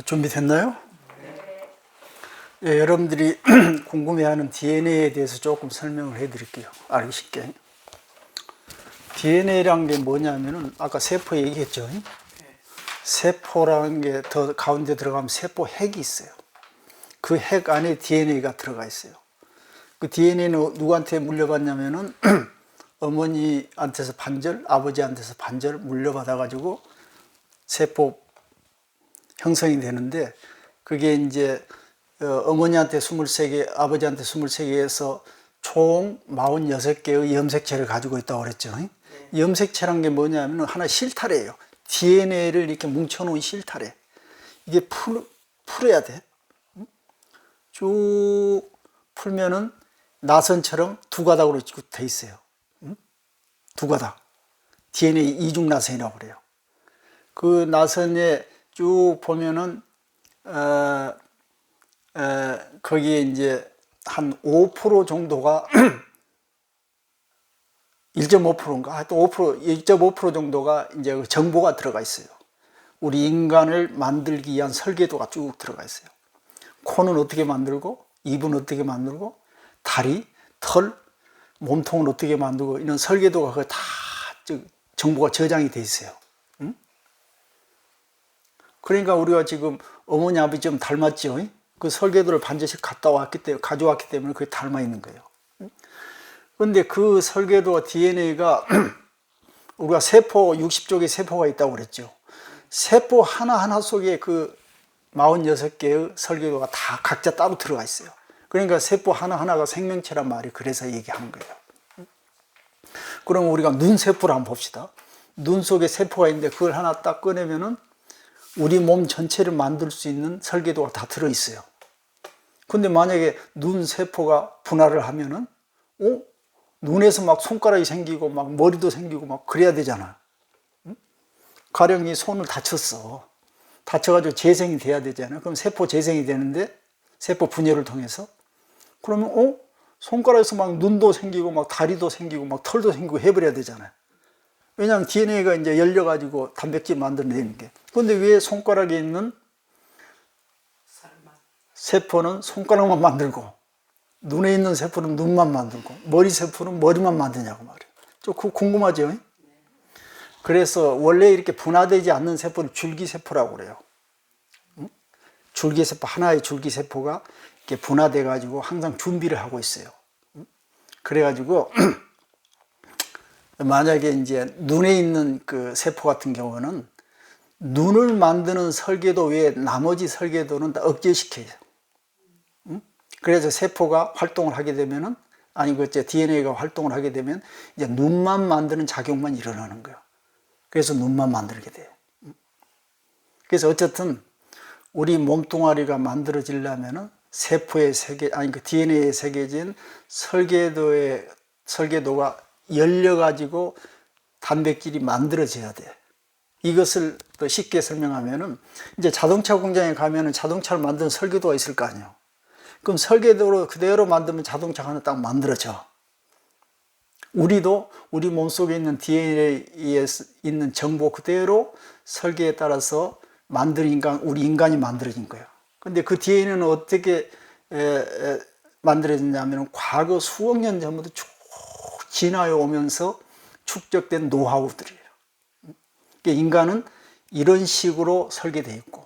준비됐나요? 예, 여러분들이 궁금해하는 DNA에 대해서 조금 설명을 해드릴게요. 알기 쉽게. DNA란 게 뭐냐면은 아까 세포 얘기했죠. 세포라는 게 더 가운데 들어가면 세포 핵이 있어요. 그 핵 안에 DNA가 들어가 있어요. 그 DNA는 누구한테 물려받냐면은 어머니한테서 반절, 아버지한테서 반절 물려받아가지고 세포 형성이 되는데, 그게 이제 어머니한테 23개, 아버지한테 23개에서 총 46개의 염색체를 가지고 있다고 그랬죠. 네. 염색체란 게 뭐냐면 하나 실타래예요. DNA를 이렇게 뭉쳐놓은 실타래. 이게 풀어야 돼. 쭉 풀면은 나선처럼 두 가닥으로 돼 있어요. 두 가닥. DNA 이중 나선이라고 그래요. 그 나선에 쭉 보면은 거기에 이제 한 5% 정도가 1.5%인가 하여튼 1.5% 정도가 이제 정보가 들어가 있어요. 우리 인간을 만들기 위한 설계도가 쭉 들어가 있어요. 코는 어떻게 만들고, 입은 어떻게 만들고, 다리, 털, 몸통은 어떻게 만들고, 이런 설계도가 그 다 정보가 저장이 돼 있어요. 그러니까 우리가 지금 어머니 아버지 좀 닮았죠. 그 설계도를 반드시 가져왔기 때문에 그게 닮아 있는 거예요. 그런데 그 설계도와 DNA가 우리가 세포 60쪽의 세포가 있다고 그랬죠. 세포 하나하나 속에 그 46개의 설계도가 다 각자 따로 들어가 있어요. 그러니까 세포 하나하나가 생명체란 말이 그래서 얘기하는 거예요. 그럼 우리가 눈 세포를 한번 봅시다. 눈 속에 세포가 있는데 그걸 하나 딱 꺼내면은 우리 몸 전체를 만들 수 있는 설계도가 다 들어있어요. 근데 만약에 눈 세포가 분할을 하면은, 눈에서 막 손가락이 생기고 막 머리도 생기고 막 그래야 되잖아. 가령 이 손을 다쳤어. 다쳐가지고 재생이 돼야 되잖아. 그럼 세포 재생이 되는데, 세포 분열을 통해서. 그러면, 손가락에서 막 눈도 생기고 막 다리도 생기고 막 털도 생기고 해버려야 되잖아요. 왜냐하면 DNA가 이제 열려가지고 단백질 만들어내는 게. 그런데 왜 손가락에 있는 세포는 손가락만 만들고, 눈에 있는 세포는 눈만 만들고, 머리 세포는 머리만 만드냐고 말이에요. 좀 궁금하죠? 그래서 원래 이렇게 분화되지 않는 세포를 줄기세포라고 그래요. 줄기세포, 하나의 줄기세포가 이렇게 분화돼가지고 항상 준비를 하고 있어요. 그래가지고, 만약에 이제 눈에 있는 그 세포 같은 경우는 눈을 만드는 설계도 외에 나머지 설계도는 다 억제시켜요. 그래서 세포가 활동을 하게 되면은, DNA가 활동을 하게 되면 이제 눈만 만드는 작용만 일어나는 거예요. 그래서 눈만 만들게 돼요. 그래서 어쨌든 우리 몸뚱아리가 만들어지려면은 세포의 그 DNA에 새겨진 설계도가 열려가지고 단백질이 만들어져야 돼. 이것을 또 쉽게 설명하면은, 이제 자동차 공장에 가면은 자동차를 만드는 설계도가 있을 거 아니에요. 그럼 설계도로 그대로 만들면 자동차가 하나 딱 만들어져. 우리도 우리 몸속에 있는 DNA에 있는 정보 그대로 설계에 따라서 우리 인간이 만들어진 거예요. 근데 그 DNA는 어떻게 만들어졌냐면 과거 수억 년 전부터 쭉 진화해 오면서 축적된 노하우들이에요. 그러니까 인간은 이런 식으로 설계되어 있고,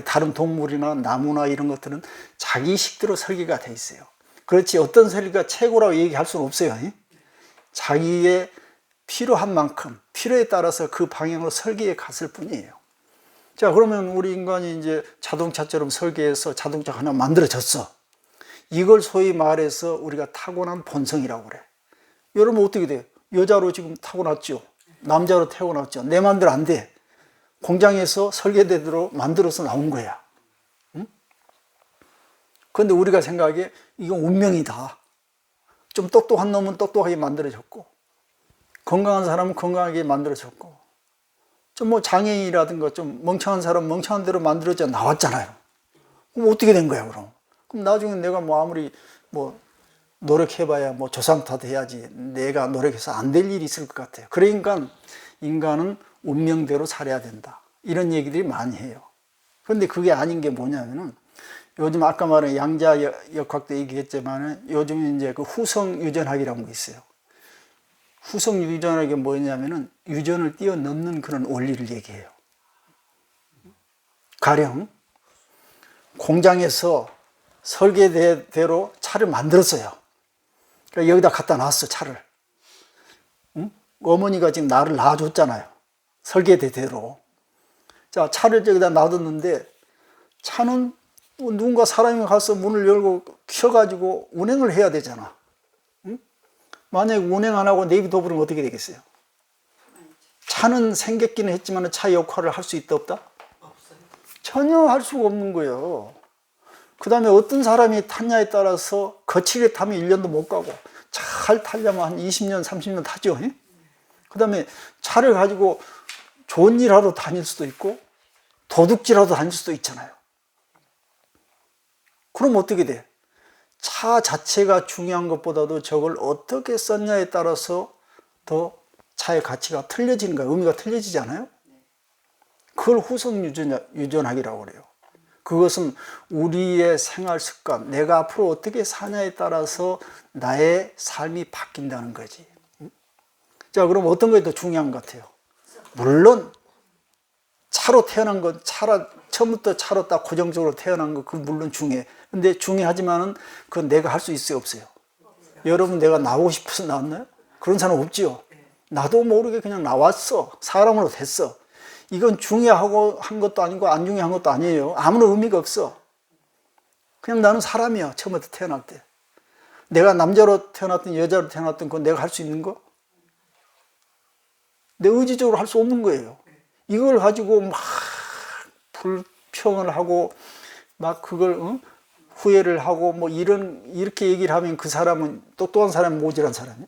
다른 동물이나 나무나 이런 것들은 자기 식대로 설계가 되어 있어요. 그렇지 어떤 설계가 최고라고 얘기할 수는 없어요. 자기의 필요한 만큼, 필요에 따라서 그 방향으로 설계해 갔을 뿐이에요. 자, 그러면 우리 인간이 이제 자동차처럼 설계해서 자동차가 하나 만들어졌어. 이걸 소위 말해서 우리가 타고난 본성이라고 그래. 여러분 어떻게 돼요? 여자로 지금 타고났죠? 남자로 태어났죠? 내 마음대로 안 돼. 공장에서 설계대로 만들어서 나온 거야. 그런데 우리가 생각하기에 이건 운명이다. 좀 똑똑한 놈은 똑똑하게 만들어졌고, 건강한 사람은 건강하게 만들어졌고, 좀 뭐 장애인이라든가 좀 멍청한 사람은 멍청한 대로 만들어져 나왔잖아요. 그럼 어떻게 된 거야, 그럼? 그럼 나중에 내가 뭐 아무리 뭐 노력해봐야 뭐 조상 탓해야지 내가 노력해서 안 될 일이 있을 것 같아요. 그러니까 인간은 운명대로 살아야 된다. 이런 얘기들이 많이 해요. 그런데 그게 아닌 게 뭐냐면은 요즘 아까 말한 양자역학도 얘기했지만은 요즘 이제 그 후성유전학이라는 게 있어요. 후성유전학이 뭐냐면은 유전을 뛰어넘는 그런 원리를 얘기해요. 가령 공장에서 설계대로 차를 만들었어요. 그러니까 여기다 갖다 놨어, 차를. 응? 어머니가 지금 나를 낳아줬잖아요. 설계대로. 자, 차를 저기다 놔뒀는데 차는 누군가 사람이 가서 문을 열고 켜가지고 운행을 해야 되잖아. 응? 만약에 운행 안 하고 내비둬 버리면 어떻게 되겠어요? 차는 생겼기는 했지만 차 역할을 할 수 있다 없다? 전혀 할 수가 없는 거예요. 그 다음에 어떤 사람이 탔냐에 따라서 거칠게 타면 1년도 못 가고 잘 타려면 한 20년, 30년 타죠. 그 다음에 차를 가지고 좋은 일 하러 다닐 수도 있고 도둑질하러 다닐 수도 있잖아요. 그럼 어떻게 돼? 차 자체가 중요한 것보다도 저걸 어떻게 썼냐에 따라서 더 차의 가치가 틀려지는 거예요. 의미가 틀려지잖아요. 그걸 후성유전학이라고 그래요. 그것은 우리의 생활 습관, 내가 앞으로 어떻게 사냐에 따라서 나의 삶이 바뀐다는 거지. 자, 그럼 어떤 게 더 중요한 것 같아요? 물론 차로 태어난 건 처음부터 차로 딱 고정적으로 태어난 거 그건 물론 중요해. 근데 중요하지만은 그건 내가 할 수 있어요, 없어요? 여러분, 내가 나오고 싶어서 나왔나요? 그런 사람 없지요. 나도 모르게 그냥 나왔어. 사람으로 됐어. 이건 중요하고 한 것도 아니고 안 중요한 것도 아니에요. 아무런 의미가 없어. 그냥 나는 사람이야, 처음부터 태어날 때. 내가 남자로 태어났든 여자로 태어났든 그건 내가 할 수 있는 거? 내 의지적으로 할 수 없는 거예요. 이걸 가지고 막 불평을 하고 막 그걸 후회를 하고 뭐 이렇게 얘기를 하면 그 사람은 똑똑한 사람이 모질한 사람이야.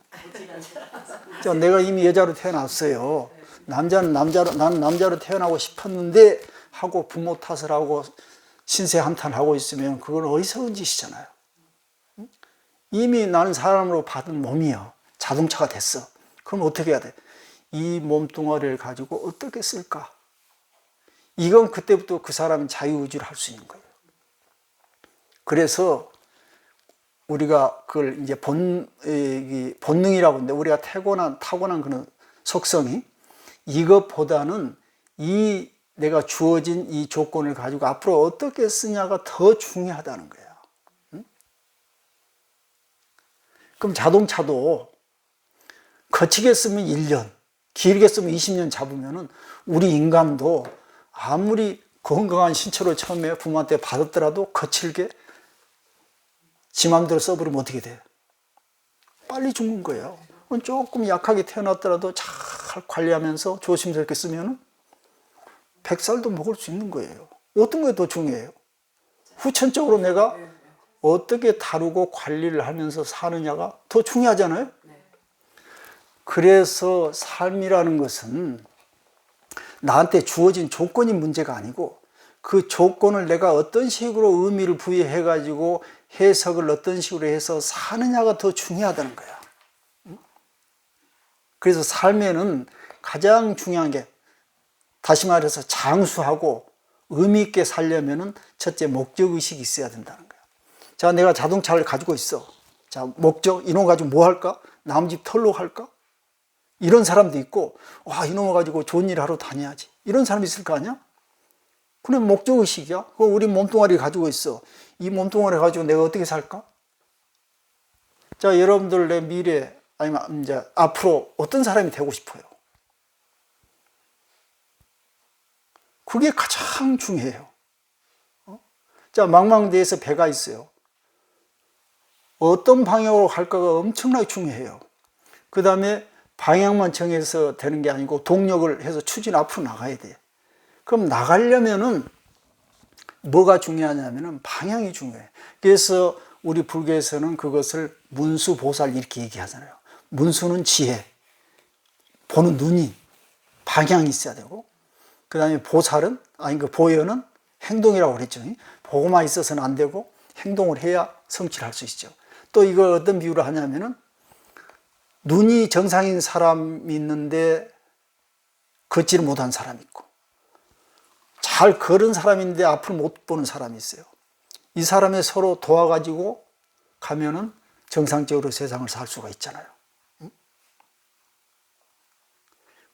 내가 이미 여자로 태어났어요. 나는 남자로 태어나고 싶었는데 하고 부모 탓을 하고 신세 한탄하고 있으면 그건 어리석은 짓이잖아요. 이미 나는 사람으로 받은 몸이야. 자동차가 됐어. 그럼 어떻게 해야 돼? 이 몸뚱아리를 가지고 어떻게 쓸까? 이건 그때부터 그 사람은 자유의지를 할 수 있는 거예요. 그래서 우리가 그걸 이제 본능이라고 하는데 우리가 타고난 그런 속성이 이것보다는 이 내가 주어진 이 조건을 가지고 앞으로 어떻게 쓰냐가 더 중요하다는 거예요. 그럼 자동차도 거치게 쓰면 1년, 길게 쓰면 20년 잡으면은 우리 인간도 아무리 건강한 신체로 처음에 부모한테 받았더라도 거칠게 지 맘대로 써버리면 어떻게 돼? 빨리 죽는 거예요. 조금 약하게 태어났더라도 잘 관리하면서 조심스럽게 쓰면 100살도 먹을 수 있는 거예요. 어떤 게 더 중요해요? 후천적으로 내가 어떻게 다루고 관리를 하면서 사느냐가 더 중요하잖아요. 그래서 삶이라는 것은 나한테 주어진 조건이 문제가 아니고 그 조건을 내가 어떤 식으로 의미를 부여해 가지고 해석을 어떤 식으로 해서 사느냐가 더 중요하다는 거야. 그래서 삶에는 가장 중요한 게 다시 말해서 장수하고 의미 있게 살려면은 첫째 목적의식이 있어야 된다는 거야. 자, 내가 자동차를 가지고 있어. 자, 목적, 이놈 가지고 뭐 할까? 남 집 털로 할까? 이런 사람도 있고, 와, 이놈을 가지고 좋은 일 하러 다녀야지. 이런 사람이 있을 거 아니야? 그럼 목적의식이야. 그거 우리 몸뚱아리 가지고 있어. 이 몸뚱아리 가지고 내가 어떻게 살까? 자, 여러분들 내 미래, 아니면 이제 앞으로 어떤 사람이 되고 싶어요? 그게 가장 중요해요. 자, 망망대해에서 배가 있어요. 어떤 방향으로 갈까가 엄청나게 중요해요. 그 다음에 방향만 정해서 되는 게 아니고 동력을 해서 추진 앞으로 나가야 돼. 그럼 나가려면은 뭐가 중요하냐면은 방향이 중요해. 그래서 우리 불교에서는 그것을 문수보살 이렇게 얘기하잖아요. 문수는 지혜, 보는 눈이, 방향이 있어야 되고, 그 다음에 보살은, 보여는 행동이라고 그랬죠. 보고만 있어서는 안 되고 행동을 해야 성취를 할 수 있죠. 또 이걸 어떤 비유로 하냐면은 눈이 정상인 사람이 있는데 걷지를 못한 사람이 있고, 잘 걸은 사람인데 앞을 못 보는 사람이 있어요. 이 사람이 서로 도와가지고 가면은 정상적으로 세상을 살 수가 있잖아요.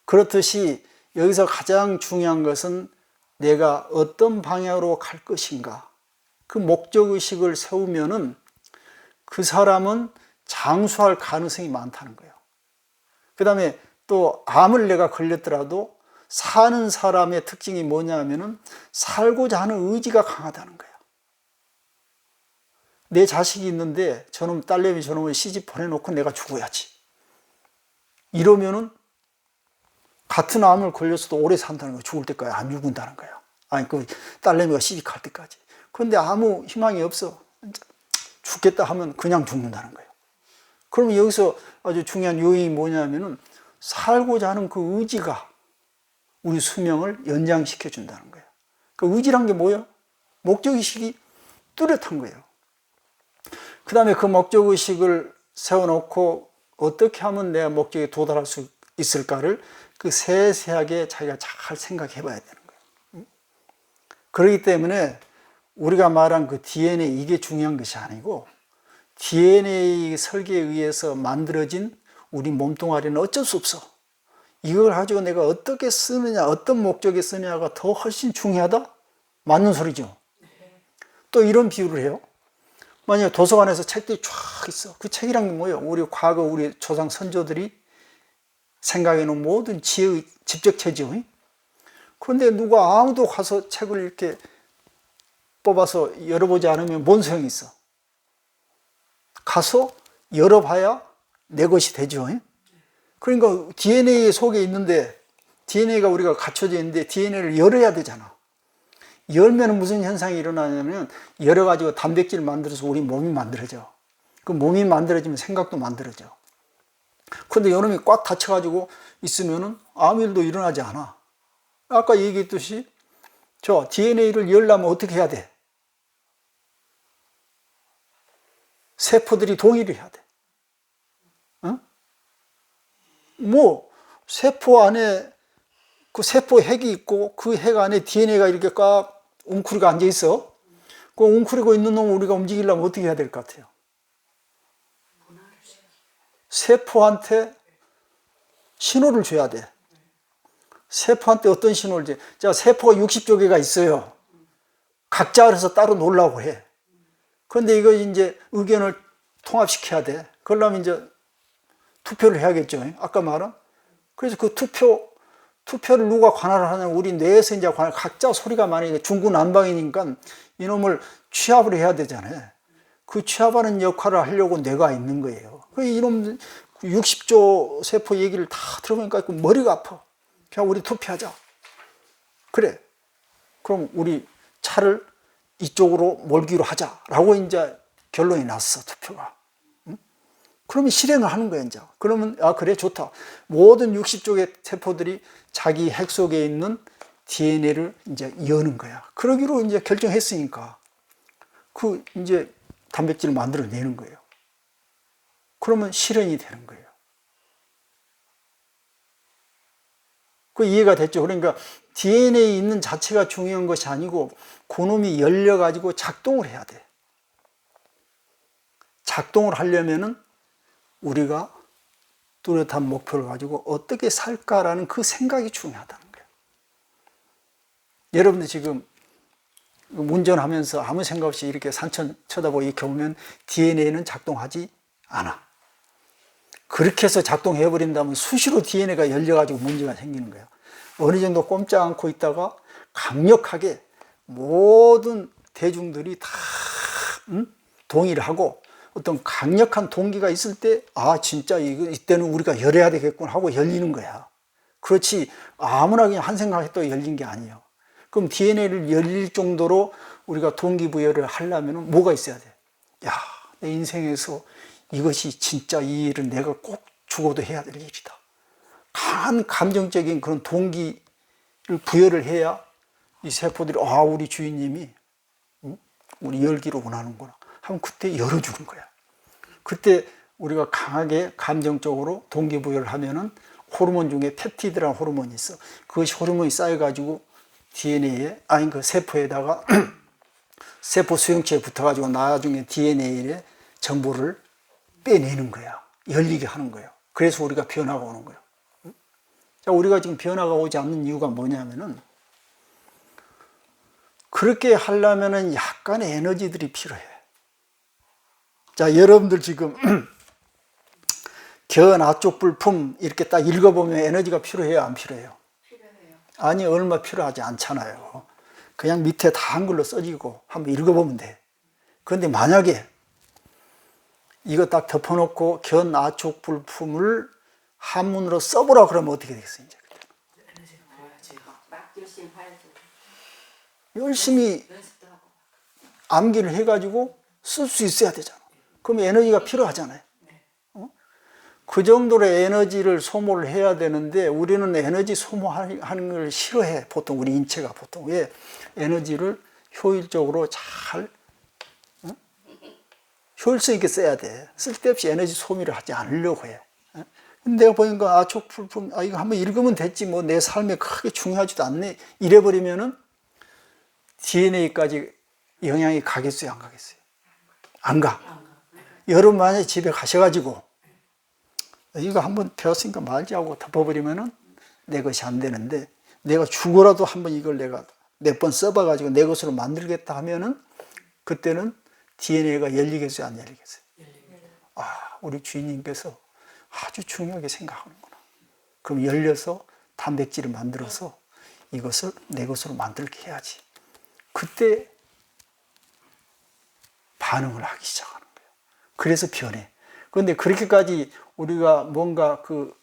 그렇듯이 여기서 가장 중요한 것은 내가 어떤 방향으로 갈 것인가. 그 목적의식을 세우면은 그 사람은 장수할 가능성이 많다는 거예요. 그 다음에 또 암을 내가 걸렸더라도 사는 사람의 특징이 뭐냐 하면은 살고자 하는 의지가 강하다는 거예요. 내 자식이 있는데 저놈 딸내미 저놈을 시집 보내놓고 내가 죽어야지. 이러면은 같은 암을 걸렸어도 오래 산다는 거예요. 죽을 때까지 안 죽는다는 거예요. 아니 그 딸내미가 시집 갈 때까지. 그런데 아무 희망이 없어. 죽겠다 하면 그냥 죽는다는 거예요. 그러면 여기서 아주 중요한 요인이 뭐냐면은 살고자 하는 그 의지가 우리 수명을 연장시켜 준다는 거예요. 그 의지란 게 뭐예요? 목적의식이 뚜렷한 거예요. 그 다음에 그 목적의식을 세워놓고 어떻게 하면 내가 목적에 도달할 수 있을까를 그 세세하게 자기가 잘 생각해 봐야 되는 거예요. 그렇기 때문에 우리가 말한 그 DNA 이게 중요한 것이 아니고 DNA 설계에 의해서 만들어진 우리 몸뚱아리는 어쩔 수 없어. 이걸 가지고 내가 어떻게 쓰느냐, 어떤 목적에 쓰느냐가 더 훨씬 중요하다? 맞는 소리죠. 또 이런 비유를 해요. 만약에 도서관에서 책들이 쫙 있어. 그 책이란 게 뭐예요? 우리 과거 우리 조상 선조들이 생각해 놓은 모든 지혜의 집적체죠. 그런데 누가 아무도 가서 책을 이렇게 뽑아서 열어보지 않으면 뭔 소용이 있어? 가서 열어봐야 내 것이 되죠. 그러니까 DNA 속에 있는데 DNA가 우리가 갖춰져 있는데 DNA를 열어야 되잖아. 열면 무슨 현상이 일어나냐면 열어가지고 단백질을 만들어서 우리 몸이 만들어져. 그 몸이 만들어지면 생각도 만들어져. 그런데 여름이 꽉 닫혀가지고 있으면은 아무 일도 일어나지 않아. 아까 얘기했듯이 저 DNA를 열려면 어떻게 해야 돼? 세포들이 동의를 해야 돼. 어? 뭐 세포 안에 그 세포 핵이 있고 그 핵 안에 DNA가 이렇게 꽉 웅크리고 앉아 있어. 그 웅크리고 있는 놈을 우리가 움직이려면 어떻게 해야 될 것 같아요? 세포한테 신호를 줘야 돼. 세포한테 어떤 신호를 줘? 자, 세포가 60조 개가 있어요. 각자 알아서 따로 놀라고 해. 그런데 이거 이제 의견을 통합시켜야 돼. 그러려면 이제 투표를 해야겠죠. 아까 말한. 그래서 그 투표를 누가 관할을 하냐면 우리 뇌에서 이제 각자 소리가 많으니까 중구난방이니까 이놈을 취합을 해야 되잖아요. 그 취합하는 역할을 하려고 뇌가 있는 거예요. 이놈 60조 세포 얘기를 다 들어보니까 머리가 아파. 그냥 우리 투표하자. 그래. 그럼 우리 차를 이쪽으로 몰기로 하자라고 이제 결론이 났어, 투표가. 그러면 실행을 하는 거야, 이제. 그러면, 아, 그래, 좋다. 모든 60쪽의 세포들이 자기 핵 속에 있는 DNA를 이제 여는 거야. 그러기로 이제 결정했으니까. 이제 단백질을 만들어내는 거예요. 그러면 실현이 되는 거예요. 그 이해가 됐죠? 그러니까 DNA에 있는 자체가 중요한 것이 아니고 그놈이 열려가지고 작동을 해야 돼. 작동을 하려면은 우리가 뚜렷한 목표를 가지고 어떻게 살까라는 그 생각이 중요하다는 거예요. 여러분들 지금 운전하면서 아무 생각 없이 이렇게 산천 쳐다보고 이렇게 보면 DNA는 작동하지 않아. 그렇게 해서 작동해버린다면 수시로 DNA가 열려가지고 문제가 생기는 거예요. 어느 정도 꼼짝 않고 있다가 강력하게 모든 대중들이 다 동의를 하고 어떤 강력한 동기가 있을 때, 아, 진짜 이때는 우리가 열어야 되겠구나 하고 열리는 거야. 그렇지, 아무나 그냥 한 생각했다고 열린 게 아니에요. 그럼 DNA를 열릴 정도로 우리가 동기부여를 하려면 뭐가 있어야 돼? 야, 내 인생에서 이것이 진짜 이 일은 내가 꼭 죽어도 해야 될 일이다. 강한 감정적인 그런 동기를 부여를 해야 이 세포들이, 아, 우리 주인님이 우리 열기를 원하는구나 하면 그때 열어주는 거야. 그때 우리가 강하게 감정적으로 동기부여를 하면은 호르몬 중에 펩티드라는 호르몬이 있어. 그것이 호르몬이 쌓여가지고 DNA에, 아니 그 세포에다가 세포 수용체에 붙어가지고 나중에 DNA의 정보를 빼내는 거야. 열리게 하는 거예요. 그래서 우리가 변화가 오는 거예요. 자, 우리가 지금 변화가 오지 않는 이유가 뭐냐면은, 그렇게 하려면은 약간의 에너지들이 필요해. 자, 여러분들 지금 견아쪽불품 이렇게 딱 읽어보면 에너지가 필요해요, 안 필요해요? 필요해요. 아니, 얼마 필요하지 않잖아요. 그냥 밑에 다 한글로 써지고 한번 읽어보면 돼. 그런데 만약에 이거 딱 덮어놓고 견아쪽불품을 한문으로 써보라 그러면 어떻게 되겠어요? 이제 에너지가 봐야지. 막 열심히 봐야지. 열심히 연습도 하고. 암기를 해가지고 쓸 수 있어야 되잖아. 그럼 에너지가 필요하잖아요. 그 정도로 에너지를 소모를 해야 되는데 우리는 에너지 소모하는 걸 싫어해. 보통 우리 인체가 보통. 왜? 에너지를 효율적으로 잘 효율성 있게 써야 돼. 쓸데없이 에너지 소비를 하지 않으려고 해. 근데 내가 보니까 아촉불품, 이거 한번 읽으면 됐지, 뭐 내 삶에 크게 중요하지도 않네, 이래버리면은 DNA까지 영향이 가겠어요, 안 가겠어요? 안 가. 여러분 만약에 집에 가셔가지고 이거 한번 배웠으니까 말지 하고 덮어버리면은 내 것이 안 되는데, 내가 죽어라도 한번 이걸 내가 몇 번 써봐가지고 내 것으로 만들겠다 하면은 그때는 DNA가 열리겠어요, 안 열리겠어요? 아, 우리 주인님께서 아주 중요하게 생각하는구나. 그럼 열려서 단백질을 만들어서 이것을 내 것으로 만들게 해야지. 그때 반응을 하기 시작하는 거예요. 그래서 변해. 그런데 그렇게까지 우리가 뭔가 그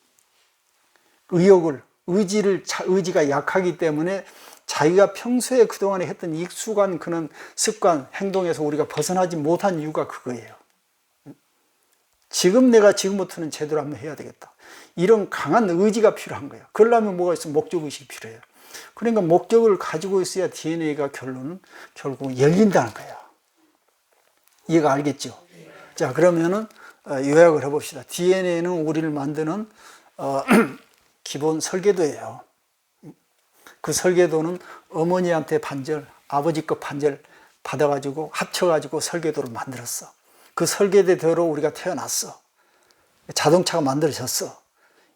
의지가 약하기 때문에 자기가 평소에 그동안에 했던 익숙한 그런 습관, 행동에서 우리가 벗어나지 못한 이유가 그거예요. 지금 내가 지금부터는 제대로 한번 해야 되겠다. 이런 강한 의지가 필요한 거예요. 그러려면 뭐가 있어? 목적의식이 필요해요. 그러니까 목적을 가지고 있어야 DNA가 결국 열린다는 거예요. 이해가 알겠죠? 자, 그러면은 요약을 해봅시다. DNA는 우리를 만드는 기본 설계도예요. 그 설계도는 어머니한테 반절, 아버지 것 반절 받아가지고 합쳐가지고 설계도를 만들었어. 그 설계대로 우리가 태어났어. 자동차가 만들어졌어.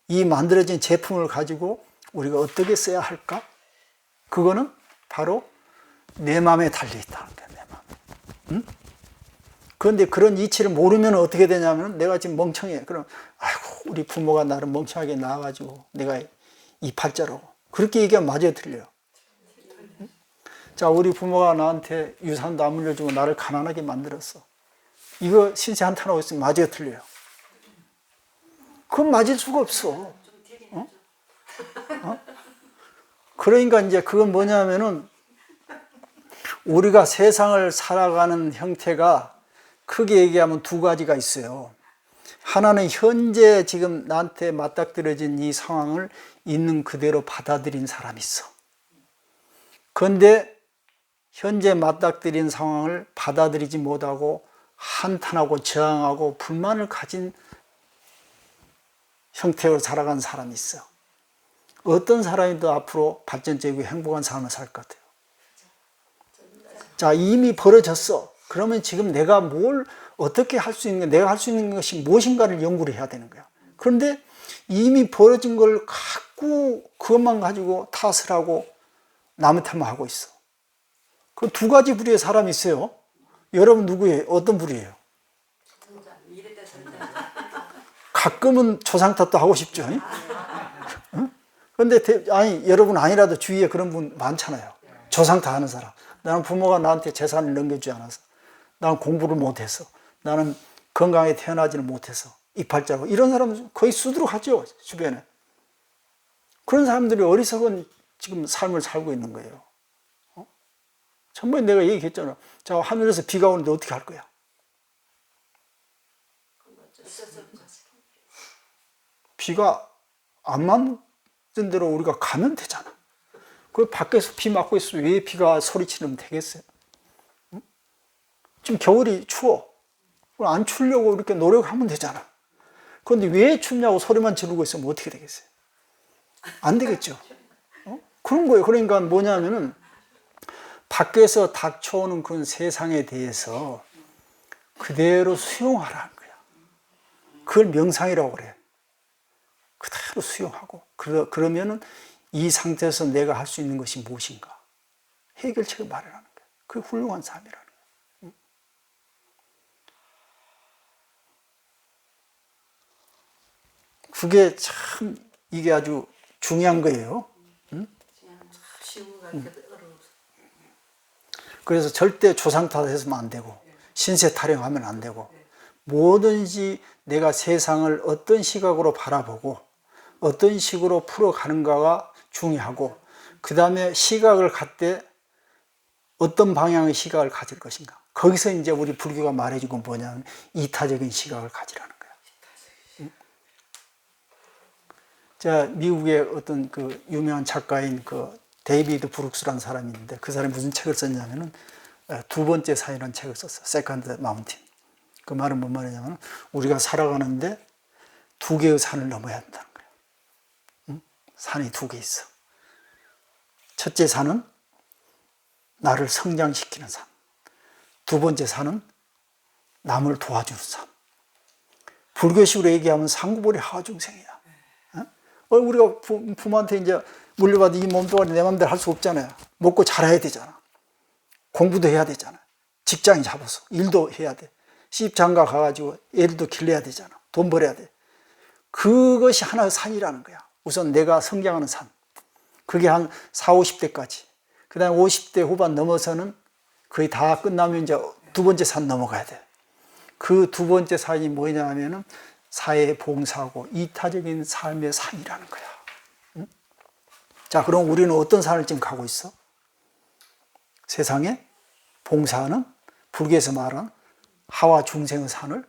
이 만들어진 제품을 가지고 우리가 어떻게 써야 할까? 그거는 바로 내 마음에 달려있다는 거야, 내 마음에. 응? 그런데 그런 이치를 모르면 어떻게 되냐면, 내가 지금 멍청해. 그럼, 아이고, 우리 부모가 나를 멍청하게 낳아가지고 내가 이팔자로. 그렇게 얘기하면 맞아요, 틀려요? 응? 자, 우리 부모가 나한테 유산도 안 물려주고 나를 가난하게 만들었어. 이거 신세 한탄하고 있으면 맞아요, 틀려요? 그건 맞을 수가 없어. 어? 어? 그러니까 이제 그건 뭐냐면은, 우리가 세상을 살아가는 형태가 크게 얘기하면 두 가지가 있어요. 하나는 현재 지금 나한테 맞닥뜨려진 이 상황을 있는 그대로 받아들인 사람이 있어. 그런데 현재 맞닥뜨린 상황을 받아들이지 못하고 한탄하고 저항하고 불만을 가진 형태로 살아가는 사람이 있어. 어떤 사람이 더 앞으로 발전적이고 행복한 삶을 살 것 같아요? 자, 이미 벌어졌어. 그러면 지금 내가 뭘 어떻게 할 수 있는, 내가 할 수 있는 것이 무엇인가를 연구를 해야 되는 거야. 그런데 이미 벌어진 걸 갖고 그것만 가지고 탓을 하고 남의 탓만 하고 있어. 그 두 가지 부류의 사람이 있어요. 여러분 누구예요? 어떤 부류예요? 가끔은 조상 탓도 하고 싶죠. 그런데 아니, 여러분 아니라도 주위에 그런 분 많잖아요. 조상 탓하는 사람. 나는 부모가 나한테 재산을 넘겨주지 않아서, 나는 공부를 못해서, 나는 건강하게 태어나지는 못해서 이팔자로, 이런 사람은 거의 수두룩하죠, 주변에. 그런 사람들이 어리석은 지금 삶을 살고 있는 거예요. 전번에 내가 얘기했잖아. 자, 하늘에서 비가 오는데 어떻게 할 거야? 비가 안 맞는 대로 우리가 가면 되잖아. 그 밖에서 비 맞고 있으면 왜 비가 소리치면 되겠어요? 응? 지금 겨울이 추워. 안 추려고 이렇게 노력하면 되잖아. 그런데 왜 춥냐고 소리만 지르고 있으면 어떻게 되겠어요? 안 되겠죠. 그런 거예요. 그러니까 뭐냐면은 밖에서 닥쳐오는 그런 세상에 대해서 그대로 수용하라는 거야. 그걸 명상이라고 그래. 그대로 수용하고. 그러면은 이 상태에서 내가 할 수 있는 것이 무엇인가? 해결책을 마련하는 거야. 그게 훌륭한 삶이라는 거야. 그게 참 이게 아주 중요한 거예요. 쉬운 거 같아도 어려워서. 그래서 절대 조상 탓해서는 안 되고 신세 타령하면 안 되고 뭐든지 내가 세상을 어떤 시각으로 바라보고 어떤 식으로 풀어가는가가 중요하고 그 다음에 시각을 갖되 어떤 방향의 시각을 가질 것인가. 거기서 이제 우리 불교가 말해준 건 뭐냐면 이타적인 시각을 가지라는 거야. 자, 미국의 어떤 그 유명한 작가인 그 데이비드 브룩스라는 사람이 있는데 그 사람이 무슨 책을 썼냐면은 두 번째 산이라는 책을 썼어. 세컨드 마운틴. 그 말은 뭔 말이냐면 우리가 살아가는데 두 개의 산을 넘어야 한다는 거야. 산이 두 개 있어. 첫째 산은 나를 성장시키는 산. 두 번째 산은 남을 도와주는 산. 불교식으로 얘기하면 상구보리 하중생이야. 우리가 부모한테 이제 물려받은 이 몸뚱아리 내 맘대로 할 수 없잖아요. 먹고 자라야 되잖아. 공부도 해야 되잖아. 직장이 잡아서 일도 해야 돼. 시집장가 가가지고 애들도 길러야 되잖아. 돈 벌어야 돼. 그것이 하나의 산이라는 거야. 우선 내가 성장하는 산. 그게 한 40, 50대까지. 그 다음에 50대 후반 넘어서는 거의 다 끝나면 이제 두 번째 산 넘어가야 돼. 그 두 번째 산이 뭐냐 하면은 사회에 봉사하고 이타적인 삶의 산이라는 거야. 자, 그럼 우리는 어떤 산을 지금 가고 있어? 세상에 봉사하는 불교에서 말하는 하와 중생의 산을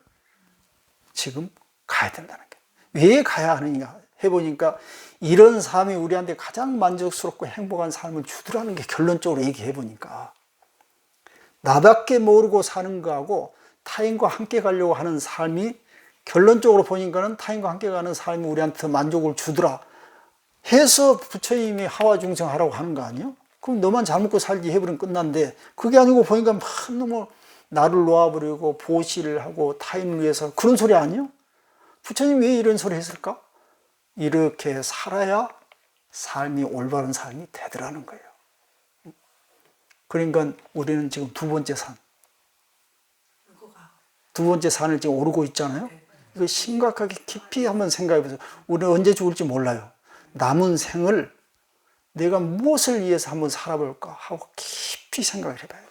지금 가야 된다는 거야. 왜 가야 하느냐 해보니까 이런 삶이 우리한테 가장 만족스럽고 행복한 삶을 주더라는 게 결론적으로 얘기해보니까 나밖에 모르고 사는 거하고 타인과 함께 가려고 하는 삶이 결론적으로 보니까는 타인과 함께 가는 삶이 우리한테 더 만족을 주더라 해서 부처님이 하와 중생 하라고 하는 거 아니에요? 그럼 너만 잘 먹고 살기 해버리면 끝난데 그게 아니고 보니까 막 너무 나를 놓아버리고 보시를 하고 타인을 위해서 그런 소리 아니에요? 부처님이 왜 이런 소리 했을까? 이렇게 살아야 삶이 올바른 삶이 되더라는 거예요. 그러니까 우리는 지금 두 번째 산, 두 번째 산을 지금 오르고 있잖아요. 이거 심각하게 깊이 한번 생각해 보세요. 우리는 언제 죽을지 몰라요. 남은 생을 내가 무엇을 위해서 한번 살아볼까 하고 깊이 생각을 해봐요.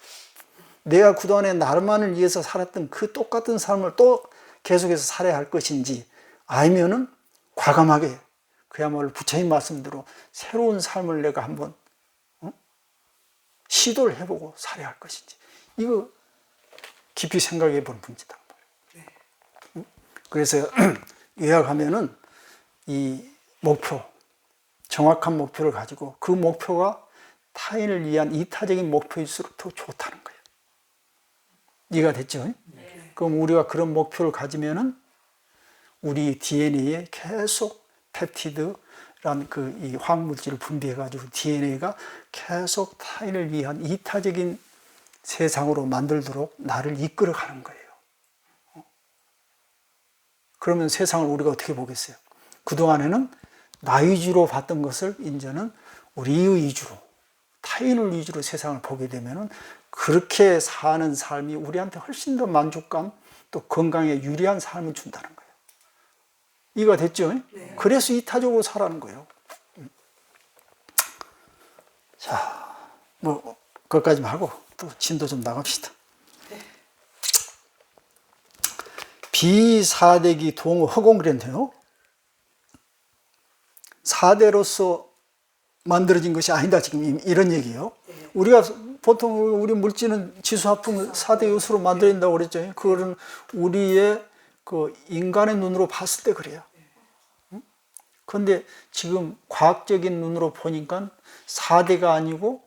내가 그동안에 나만을 위해서 살았던 그 똑같은 삶을 또 계속해서 살아야 할 것인지 아니면은 과감하게 그야말로 부처님 말씀대로 새로운 삶을 내가 한번 시도를 해보고 살아야 할 것인지 이거 깊이 생각해 보는 문제다. 그래서 요약하면은 이 목표, 정확한 목표를 가지고 그 목표가 타인을 위한 이타적인 목표일수록 더 좋다는 거예요. 이해가 됐죠? 네. 그럼 우리가 그런 목표를 가지면은 우리 DNA에 계속 펩티드란 그 이 화학물질을 분비해가지고 DNA가 계속 타인을 위한 이타적인 세상으로 만들도록 나를 이끌어가는 거예요. 그러면 세상을 우리가 어떻게 보겠어요? 그동안에는 나 위주로 봤던 것을 이제는 우리의 위주로, 타인을 위주로 세상을 보게 되면은 그렇게 사는 삶이 우리한테 훨씬 더 만족감 또 건강에 유리한 삶을 준다는 거예요. 이해가 됐죠? 네. 그래서 이타적으로 살아는 거예요. 자, 뭐 그것까지만 하고 또 진도 좀 나갑시다. 비사대기 동의 허공 그랬네요. 사대로서 만들어진 것이 아니다 지금 이런 얘기예요. 우리가 보통 우리 물질은 지수화풍 4대 요소로 만들어진다고 그랬죠. 그거는 우리의 그 인간의 눈으로 봤을 때 그래요. 그런데 지금 과학적인 눈으로 보니까 4대가 아니고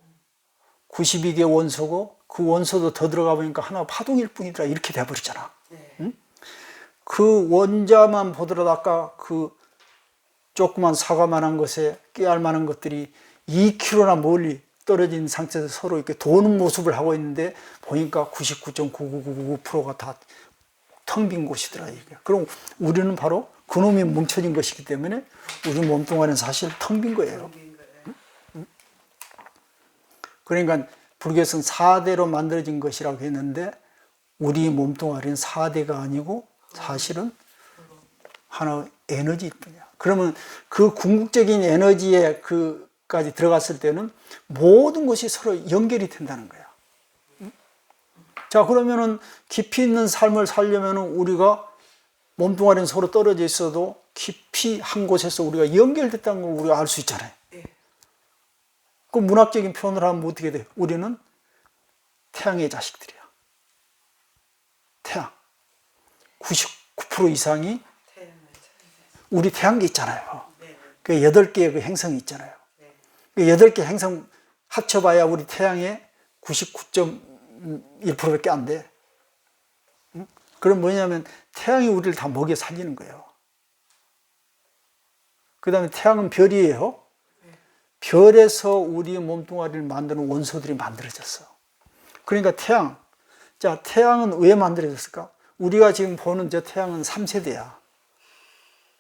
92개 원소고 그 원소도 더 들어가 보니까 하나 파동일 뿐이더라 이렇게 돼버리잖아. 응? 그 원자만 보더라도 아까 그 조그만 사과만한 것에 깨알 만한 것들이 2km나 멀리 떨어진 상태에서 서로 이렇게 도는 모습을 하고 있는데 보니까 99.99999%가 다 텅 빈 곳이더라 이게. 그럼 우리는 바로 그놈이 뭉쳐진 것이기 때문에 우리 몸뚱아리는 사실 텅 빈 거예요. 그러니까 불교에서는 4대로 만들어진 것이라고 했는데 우리 몸뚱아리는 4대가 아니고 사실은 하나의 에너지일 뿐이야. 그러면 그 궁극적인 에너지에 그까지 들어갔을 때는 모든 것이 서로 연결이 된다는 거야. 자, 그러면은 깊이 있는 삶을 살려면은 우리가 몸뚱아리는 서로 떨어져 있어도 깊이 한 곳에서 우리가 연결됐다는 걸 우리가 알 수 있잖아요. 그 문학적인 표현을 하면 어떻게 돼? 우리는 태양의 자식들이야. 태양. 99% 이상이 우리 태양계 있잖아요. 그 8개의 그 행성이 있잖아요. 그 8개 행성 합쳐봐야 우리 태양의 99.1%밖에 안 돼. 그럼 뭐냐면 태양이 우리를 다 먹여 살리는 거예요. 그 다음에 태양은 별이에요. 별에서 우리 몸뚱아리를 만드는 원소들이 만들어졌어. 그러니까 태양. 자, 태양은 왜 만들어졌을까? 우리가 지금 보는 저 태양은 3세대야.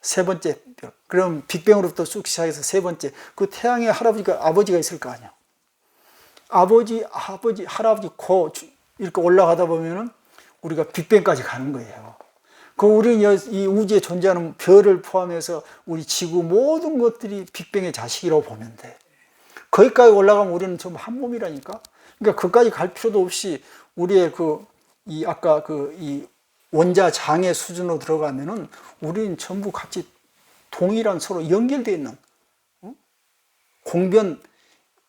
세 번째 별. 그럼 빅뱅으로부터 쑥 시작해서 세 번째. 그 태양의 아버지가 있을 거 아니야. 아버지, 할아버지, 이렇게 올라가다 보면은 우리가 빅뱅까지 가는 거예요. 그 우리는 이 우주에 존재하는 별을 포함해서 우리 지구 모든 것들이 빅뱅의 자식이라고 보면 돼. 거기까지 올라가면 우리는 전부 한 몸이라니까. 그러니까 그까지 갈 필요도 없이 우리의 아까 이 원자장의 수준으로 들어가면은 우리는 전부 같이 동일한 서로 연결되어 있는 공변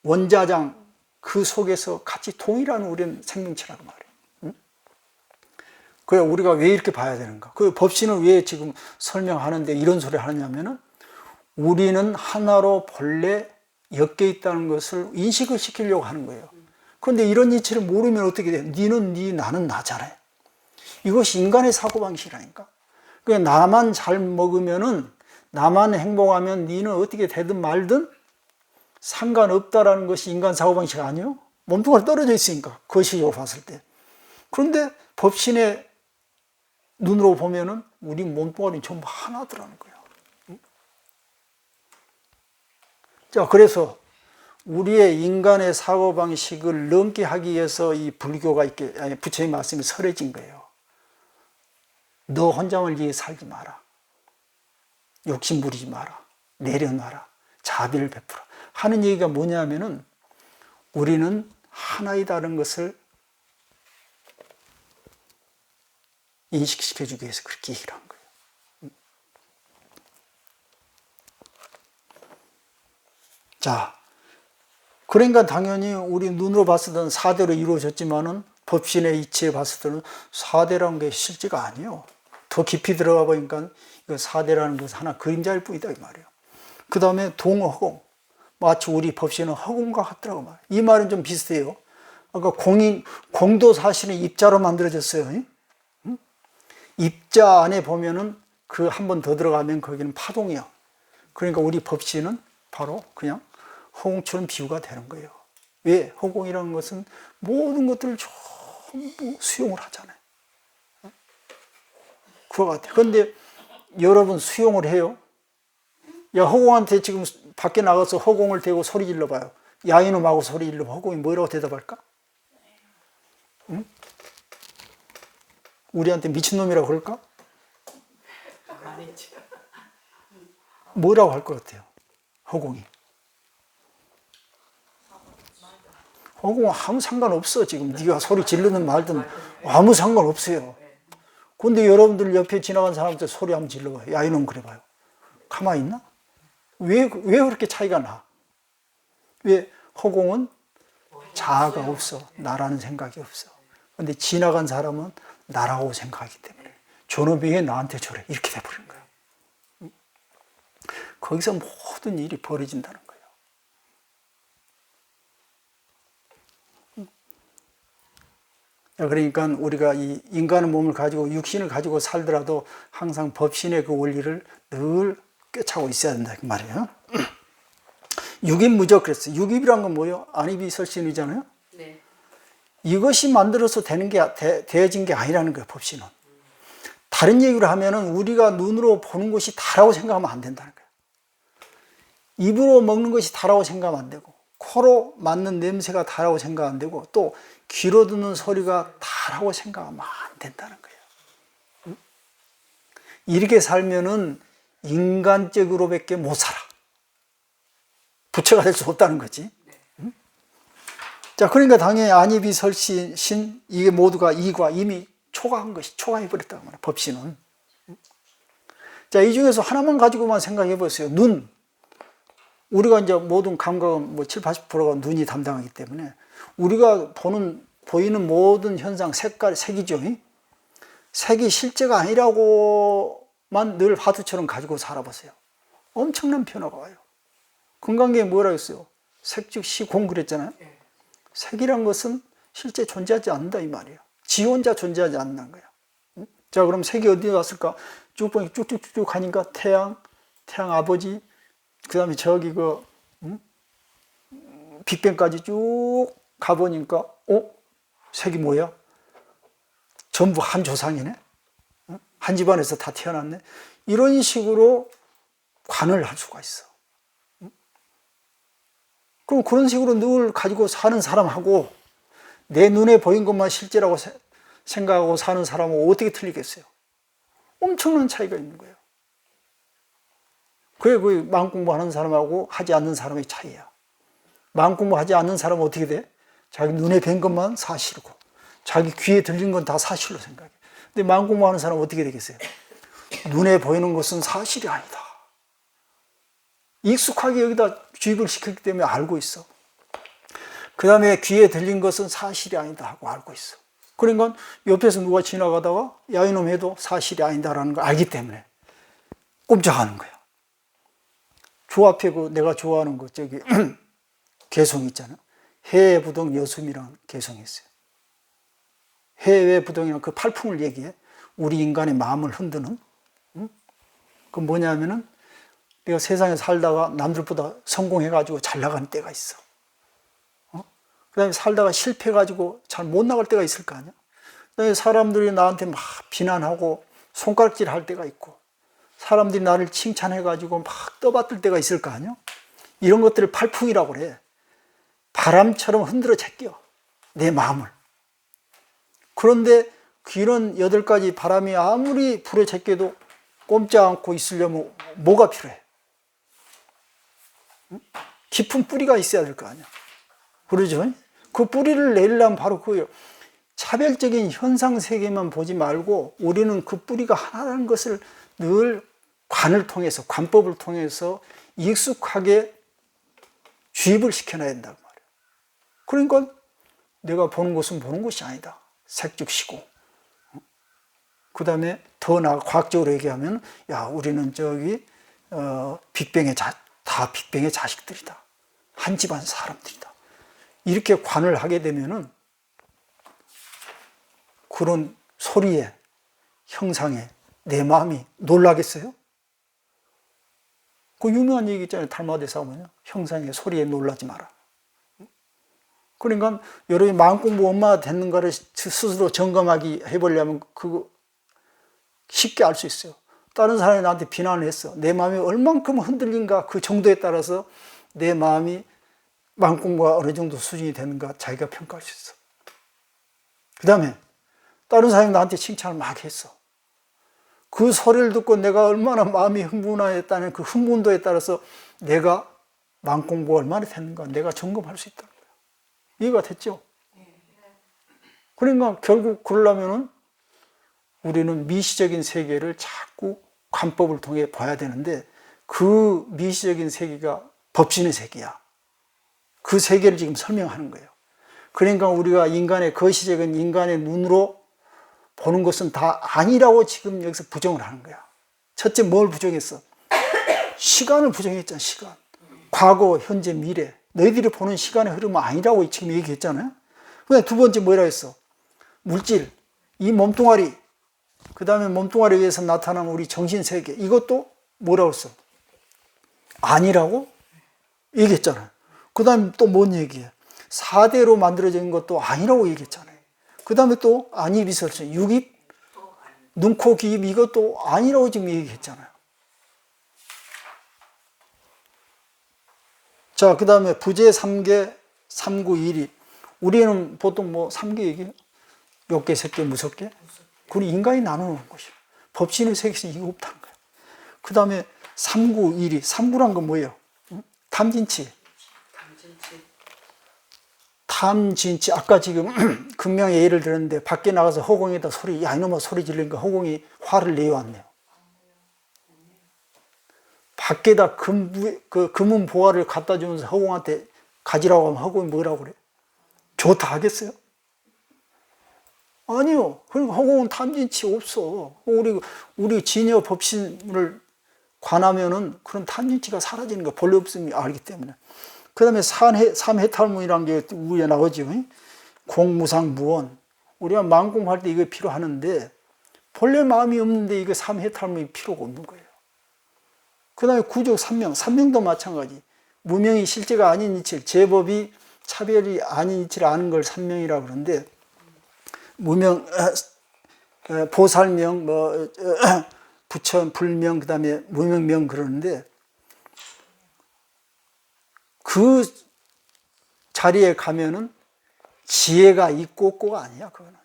원자장 그 속에서 같이 동일한 우리는 생명체라고 말이에요. 그래 우리가 왜 이렇게 봐야 되는가? 그 법신은 왜 지금 설명하는데 이런 소리 하느냐면은 우리는 하나로 본래 엮여 있다는 것을 인식을 시키려고 하는 거예요. 그런데 이런 이치를 모르면 어떻게 돼? 니는 니, 나는 나잖아요. 이것이 인간의 사고방식이라니까. 그러니까 나만 잘 먹으면은 나만 행복하면 니는 어떻게 되든 말든 상관없다라는 것이 인간 사고방식 아니에요? 몸뚱아리 떨어져 있으니까 거시적으로 봤을 때. 그런데 법신의 눈으로 보면은 우리 몸뚱아리는 전부 하나더라는 거예요. 자, 그래서 우리의 인간의 사고방식을 넘게 하기 위해서 이 불교가 부처의 말씀이 설해진 거예요. 너 혼자를 위해 살지 마라. 욕심 부리지 마라. 내려놔라. 자비를 베풀어. 하는 얘기가 뭐냐면은 우리는 하나이다는 것을 인식시켜주기 위해서 그렇게 얘기를 한 거예요. 자, 그러니까 당연히 우리 눈으로 봤을 때는 4대로 이루어졌지만은 법신의 이치에 봤을 때는 4대라는 게 실제가 아니에요. 더 깊이 들어가 보니까 이거 4대라는 것은 하나 그림자일 뿐이다 이 말이에요. 그 다음에 동허공. 마치 우리 법신은 허공과 같더라고 말이에요. 이 말은 좀 비슷해요. 아까 공도 사실은 입자로 만들어졌어요. 입자 안에 보면은 그 한 번 더 들어가면 거기는 파동이야. 그러니까 우리 법신은 바로 그냥 허공처럼 비유가 되는 거예요. 왜? 허공이라는 것은 모든 것들을 전부 수용을 하잖아요. 그와 같아요. 그런데 여러분 수용을 해요? 야, 허공한테 지금 밖에 나가서 허공을 대고 소리 질러봐요. 야, 이놈하고 소리 질러봐. 허공이 뭐라고 대답할까? 응? 우리한테 미친놈이라고 그럴까? 뭐라고 할 것 같아요? 허공이. 허공은 아무 상관없어. 지금 네가 소리 지르든 말든 아무 상관없어요. 근데 여러분들 옆에 지나간 사람한테 소리 한번 질러봐요. 야, 이놈 그래봐요. 가만히 있나? 왜 그렇게 차이가 나? 왜? 허공은 자아가 없어. 나라는 생각이 없어. 근데 지나간 사람은 나라고 생각하기 때문에 저놈이 왜 나한테 저래? 이렇게 돼버린 거예요. 거기서 모든 일이 벌어진다는 거예요. 그러니까 우리가 이 인간의 몸을 가지고 육신을 가지고 살더라도 항상 법신의 그 원리를 늘 꿰차고 있어야 된다 그 말이에요. 육입무적 그랬어요. 육입이란 건 뭐예요? 안입이설신이잖아요. 네. 이것이 만들어서 되어진 게 아니라는 거예요, 법신은. 다른 얘기를 하면은 우리가 눈으로 보는 것이 다라고 생각하면 안 된다는 거예요. 입으로 먹는 것이 다라고 생각하면 안 되고, 코로 맡는 냄새가 다라고 생각 안 되고, 또 귀로 듣는 소리가 다라고 생각하면 안 된다는 거예요. 이렇게 살면은 인간적으로밖에 못 살아. 부처가 될 수 없다는 거지. 자, 그러니까 당연히 안입이 설신, 신, 이게 모두가 이과 이미 초과한 것이 초과해버렸다고 말이야, 법신은. 자, 이 중에서 하나만 가지고만 생각해 보세요. 눈. 우리가 이제 모든 감각은 뭐 7, 80%가 눈이 담당하기 때문에 우리가 보이는 모든 현상, 색깔, 색이죠. 색이 실제가 아니라고만 늘 화두처럼 가지고 살아보세요. 엄청난 변화가 와요. 금강경에 뭐라 했어요? 색즉 시공 그랬잖아요. 색이란 것은 실제 존재하지 않는다 이 말이에요. 지 혼자 존재하지 않는 거야. 자, 그럼 색이 어디에 왔을까? 쭉 보니 쭉쭉쭉 가니까 태양 아버지, 그 다음에 저기 빅뱅까지 쭉 가보니까, 색이 뭐야? 전부 한 조상이네? 한 집안에서 다 태어났네? 이런 식으로 관을 할 수가 있어. 그럼 그런 식으로 늘 가지고 사는 사람하고 내 눈에 보인 것만 실제라고 생각하고 사는 사람하고 어떻게 틀리겠어요? 엄청난 차이가 있는 거예요. 그게 그 마음 공부하는 사람하고 하지 않는 사람의 차이야. 마음 공부하지 않는 사람은 어떻게 돼? 자기 눈에 뵌 것만 사실이고 자기 귀에 들린 건 다 사실로 생각해. 근데 마음 공부하는 사람은 어떻게 되겠어요? 눈에 보이는 것은 사실이 아니다. 익숙하게 여기다 주입을 시켰기 때문에 알고 있어. 그 다음에 귀에 들린 것은 사실이 아니다 하고 알고 있어. 그러니까 옆에서 누가 지나가다가 야 이놈 해도 사실이 아니다라는 걸 알기 때문에 꼼짝하는 거야. 조합해 내가 좋아하는 거 저기 개성 있잖아요. 해외부동 여숨이라는 개성이 있어요. 해외부동이라는 그 팔풍을 얘기해. 우리 인간의 마음을 흔드는. 그 뭐냐면은 내가 세상에 살다가 남들보다 성공해가지고 잘 나가는 때가 있어. 그 다음에 살다가 실패해가지고 잘 못 나갈 때가 있을 거 아니야. 그다음에 사람들이 나한테 막 비난하고 손가락질 할 때가 있고 사람들이 나를 칭찬해가지고 막 떠받들 때가 있을 거 아니야. 이런 것들을 팔풍이라고 그래. 바람처럼 흔들어 제껴 내 마음을. 그런데 이런 8가지 바람이 아무리 불어 제껴도 꼼짝 않고 있으려면 뭐가 필요해? 깊은 뿌리가 있어야 될 거 아니야. 그러죠? 그 뿌리를 내리려면 바로 그거예요. 차별적인 현상 세계만 보지 말고 우리는 그 뿌리가 하나라는 것을 늘 관을 통해서, 관법을 통해서 익숙하게 주입을 시켜놔야 된다고 말이에요. 그러니까 내가 보는 것은 보는 것이 아니다. 색즉시고. 그 다음에 더 나아 과학적으로 얘기하면 야 우리는 저기 빅뱅의 다 빅뱅의 자식들이다. 한 집안 사람들이다. 이렇게 관을 하게 되면은 그런 소리에 형상에 내 마음이 놀라겠어요? 그 유명한 얘기 있잖아요. 달마대사 보면 형상에 소리에 놀라지 마라. 그러니까 여러분이 마음 공부 얼마나 됐는가를 스스로 점검하기 해보려면 그거 쉽게 알 수 있어요. 다른 사람이 나한테 비난을 했어. 내 마음이 얼만큼 흔들린가 그 정도에 따라서 내 마음이 마음 공부가 어느 정도 수준이 되는가 자기가 평가할 수 있어. 그 다음에 다른 사람이 나한테 칭찬을 막 했어. 그 소리를 듣고 내가 얼마나 마음이 흥분했다는 그 흥분도에 따라서 내가 마음 공부가 얼마나 됐는가 내가 점검할 수 있다. 이해가 됐죠? 그러니까 결국 그러려면은 우리는 미시적인 세계를 자꾸 관법을 통해 봐야 되는데 그 미시적인 세계가 법신의 세계야. 그 세계를 지금 설명하는 거예요. 그러니까 우리가 인간의 거시적인 인간의 눈으로 보는 것은 다 아니라고 지금 여기서 부정을 하는 거야. 첫째 뭘 부정했어? 시간을 부정했잖아. 시간. 과거, 현재, 미래. 너희들이 보는 시간의 흐름은 아니라고 지금 얘기했잖아요. 그다음에 두 번째 뭐라 했어? 물질, 이 몸뚱아리, 그 다음에 몸뚱아리 위에서 나타나는 우리 정신세계, 이것도 뭐라고 했어? 아니라고 얘기했잖아요. 그 다음에 또 뭔 얘기해? 4대로 만들어진 것도 아니라고 얘기했잖아요. 그 다음에 또 안입이설성, 육입, 눈, 코, 귀, 입 이것도 아니라고 지금 얘기했잖아요. 자, 그 다음에 부재 3개, 3구 1이. 우리는 보통 뭐 3개 얘기해요. 몇 개, 세 개, 무섭 개? 그리고 인간이 나누는 것이에요. 법신의 세계에서 이거 없다는 거예요. 그 다음에 3구 1이. 3구란 건 뭐예요? 탐진치. 탐진치. 아까 지금 금명의 예를 들었는데 밖에 나가서 허공에다 소리, 야 이놈아 소리 지르니까 허공이 화를 내어왔네요. 밖에다 금은 보화를 갖다 주면서 허공한테 가지라고 하면 허공이 뭐라고 그래? 좋다 하겠어요? 아니요. 그러니까 허공은 탐진치 없어. 우리 진여 법신을 관하면은 그런 탐진치가 사라지는 거 본래 없음이 알기 때문에. 그 다음에 삼해탈문이라는 게 위에 나오죠. 공무상무원. 우리가 만공할 때 이거 필요하는데 본래 마음이 없는데 이거 삼해탈문이 필요가 없는 거예요. 그 다음에 구족 삼명. 삼명도 마찬가지. 무명이 실제가 아닌 이치를, 제법이 차별이 아닌 이치를 아는 걸 삼명이라고 그러는데, 무명, 보살명, 부처, 불명, 그 다음에 무명명 그러는데, 그 자리에 가면은 지혜가 있고 없고가 아니야, 그거는.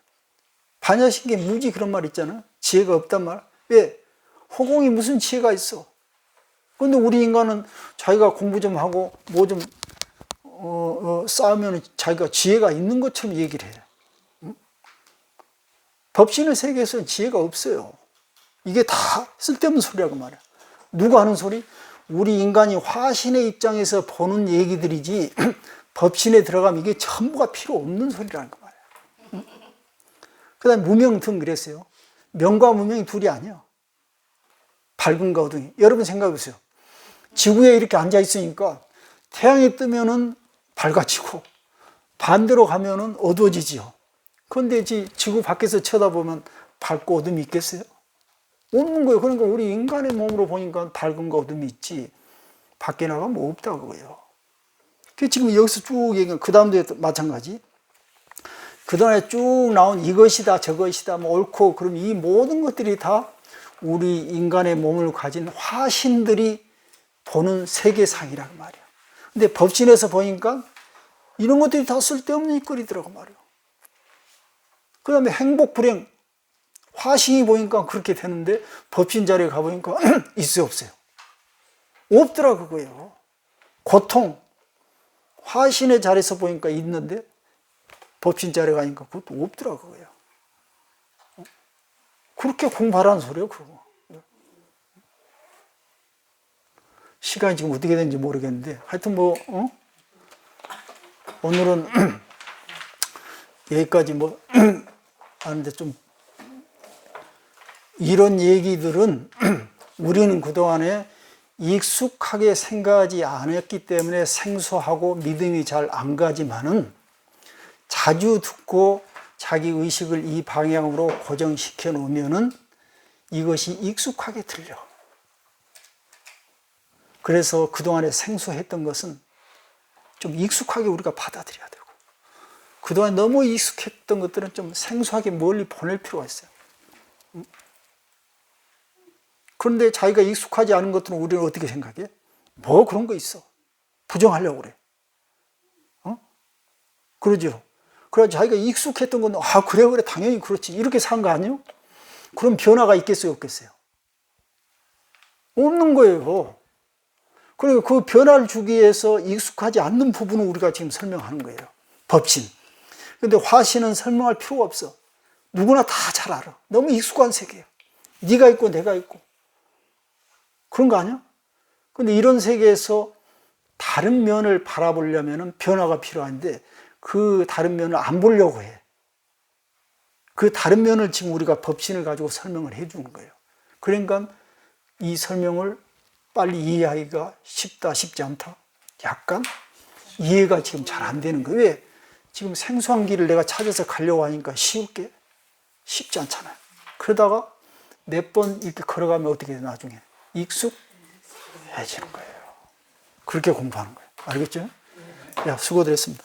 반야신계 무지 그런 말 있잖아. 지혜가 없단 말. 왜? 허공이 무슨 지혜가 있어? 근데 우리 인간은 자기가 공부 좀 하고 뭐 좀 쌓으면 자기가 지혜가 있는 것처럼 얘기를 해. 응? 법신의 세계에서는 지혜가 없어요. 이게 다 쓸데없는 소리라고 말이야. 누가 하는 소리? 우리 인간이 화신의 입장에서 보는 얘기들이지 법신에 들어가면 이게 전부가 필요 없는 소리라는 거 말이야. 응? 그 다음에 무명 등 그랬어요. 명과 무명이 둘이 아니야. 밝음과 어둠이. 여러분 생각해 보세요. 지구에 이렇게 앉아 있으니까 태양이 뜨면은 밝아지고 반대로 가면은 어두워지지요. 그런데 지구 밖에서 쳐다보면 밝고 어둠이 있겠어요? 없는 거예요. 그러니까 우리 인간의 몸으로 보니까 밝음과 어둠이 있지 밖에 나가면 없다고요. 그 지금 여기서 쭉 얘기한 그 다음도 마찬가지. 그동안에 쭉 나온 이것이다 저것이다 뭐 옳고 그럼 이 모든 것들이 다 우리 인간의 몸을 가진 화신들이 보는 세계상이란 말이에요. 근데 법신에서 보니까 이런 것들이 다 쓸데없는 일거리더라고 말이에요. 그 다음에 행복, 불행, 화신이 보니까 그렇게 되는데 법신 자리에 가보니까 있어요, 없어요? 없더라 그거예요. 고통, 화신의 자리에서 보니까 있는데 법신 자리에 가니까 그것도 없더라 그거예요. 그렇게 공부하라는 소리예요, 그거. 시간이 지금 어떻게 되는지 모르겠는데 하여튼 뭐 오늘은 여기까지 뭐 하는데 좀 이런 얘기들은 우리는 그동안에 익숙하게 생각하지 않았기 때문에 생소하고 믿음이 잘 안 가지만은 자주 듣고 자기 의식을 이 방향으로 고정시켜 놓으면은 이것이 익숙하게 들려. 그래서 그동안에 생소했던 것은 좀 익숙하게 우리가 받아들여야 되고, 그동안 너무 익숙했던 것들은 좀 생소하게 멀리 보낼 필요가 있어요. 그런데 자기가 익숙하지 않은 것들은 우리는 어떻게 생각해? 뭐 그런 거 있어. 부정하려고 그래. 그러죠. 그래서 자기가 익숙했던 건, 그래, 당연히 그렇지. 이렇게 산 거 아니에요? 그럼 변화가 있겠어요, 없겠어요? 없는 거예요. 그러니까 그 변화를 주기 위해서 익숙하지 않는 부분을 우리가 지금 설명하는 거예요. 법신. 근데 화신은 설명할 필요가 없어. 누구나 다 잘 알아. 너무 익숙한 세계예요. 네가 있고 내가 있고. 그런 거 아니야? 근데 이런 세계에서 다른 면을 바라보려면 변화가 필요한데 그 다른 면을 안 보려고 해. 그 다른 면을 지금 우리가 법신을 가지고 설명을 해 주는 거예요. 그러니까 이 설명을 빨리 이해하기가 쉽다, 쉽지 않다. 약간 이해가 지금 잘 안 되는 거예요. 왜? 지금 생소한 길을 내가 찾아서 가려고 하니까 쉽지 않잖아요. 그러다가 몇 번 이렇게 걸어가면 어떻게 돼, 나중에? 익숙해지는 거예요. 그렇게 공부하는 거예요. 알겠죠? 야, 수고드렸습니다.